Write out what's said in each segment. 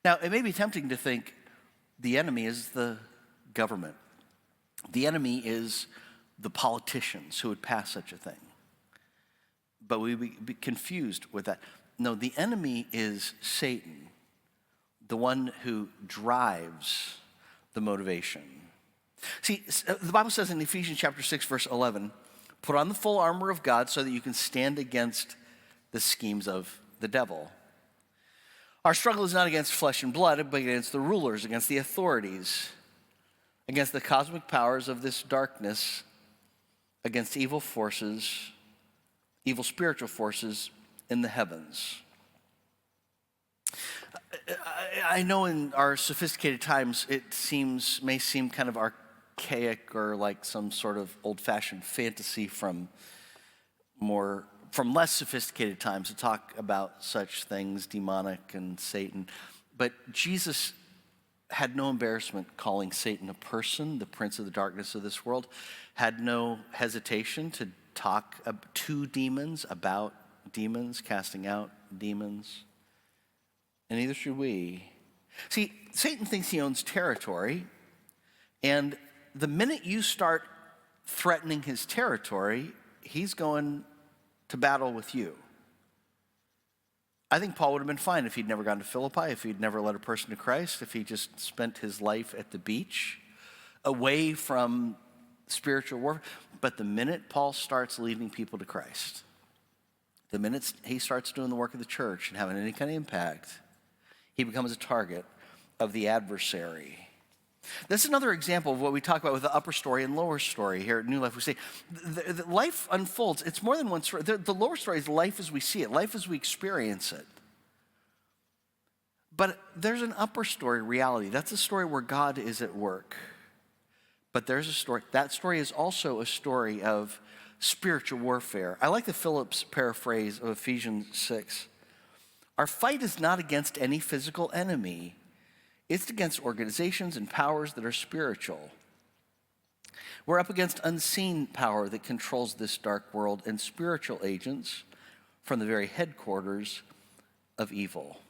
Now, it may be tempting to think the enemy is the government. The enemy is the politicians who would pass such a thing. But we would be confused with that. No, the enemy is Satan, the one who drives the motivation. See, the Bible says in Ephesians chapter 6, verse 11, put on the full armor of God so that you can stand against the schemes of the devil. Our struggle is not against flesh and blood, but against the rulers, against the authorities, against the cosmic powers of this darkness, against evil forces, evil spiritual forces in the heavens. I know in our sophisticated times it may seem kind of archaic or like some sort of old-fashioned fantasy from less sophisticated times to talk about such things, demonic and Satan. But Jesus had no embarrassment calling Satan a person, the prince of the darkness of this world, had no hesitation to talk to demons, about demons, casting out demons. And neither should we. See, Satan thinks he owns territory, and the minute you start threatening his territory, he's going to battle with you. I think Paul would have been fine if he'd never gone to Philippi, if he'd never led a person to Christ, if he just spent his life at the beach, away from spiritual warfare. But the minute Paul starts leading people to Christ, the minute he starts doing the work of the church and having any kind of impact, he becomes a target of the adversary. That's another example of what we talk about with the upper story and lower story here at New Life. We say the life unfolds. It's more than one story. The lower story is life as we see it, life as we experience it. But there's an upper story reality. That's a story where God is at work. But there's a story. That story is also a story of spiritual warfare. I like the Phillips paraphrase of Ephesians 6. Our fight is not against any physical enemy. It's against organizations and powers that are spiritual. We're up against unseen power that controls this dark world and spiritual agents from the very headquarters of evil.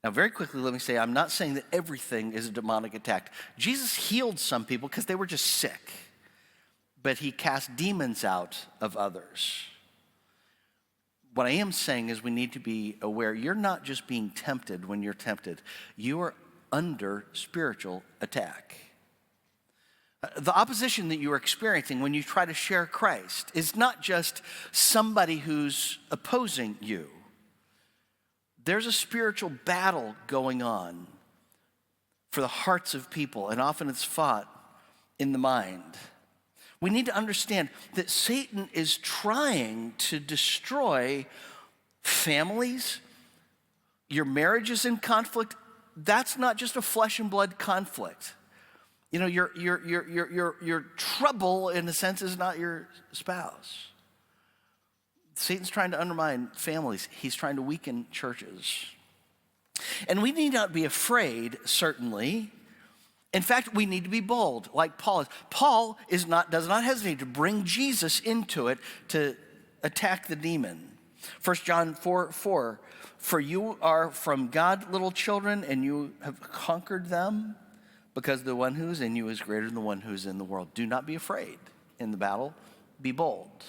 Now, very quickly, let me say, I'm not saying that everything is a demonic attack. Jesus healed some people because they were just sick, but he cast demons out of others. What I am saying is we need to be aware. You're not just being tempted when you're tempted. You are under spiritual attack. The opposition that you are experiencing when you try to share Christ is not just somebody who's opposing you. There's a spiritual battle going on for the hearts of people, and often it's fought in the mind. We need to understand that Satan is trying to destroy families. Your marriage is in conflict. That's not just a flesh and blood conflict. You know, your trouble, in a sense, is not your spouse. Satan's trying to undermine families. He's trying to weaken churches. And we need not be afraid, certainly. In fact, we need to be bold, like Paul is. Paul does not hesitate to bring Jesus into it to attack the demon. 1 John 4:4, for you are from God, little children, and you have conquered them, because the one who is in you is greater than the one who is in the world. Do not be afraid in the battle. Be bold.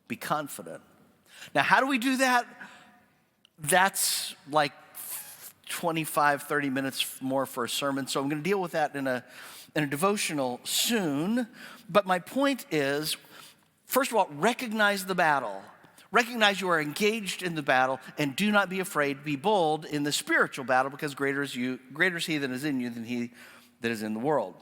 Be confident. Now, how do we do that? That's like 25, 30 minutes more for a sermon. So I'm going to deal with that in a devotional soon. But my point is, first of all, recognize the battle. Recognize you are engaged in the battle, and do not be afraid. Be bold in the spiritual battle, because greater is he that is in you than he that is in the world.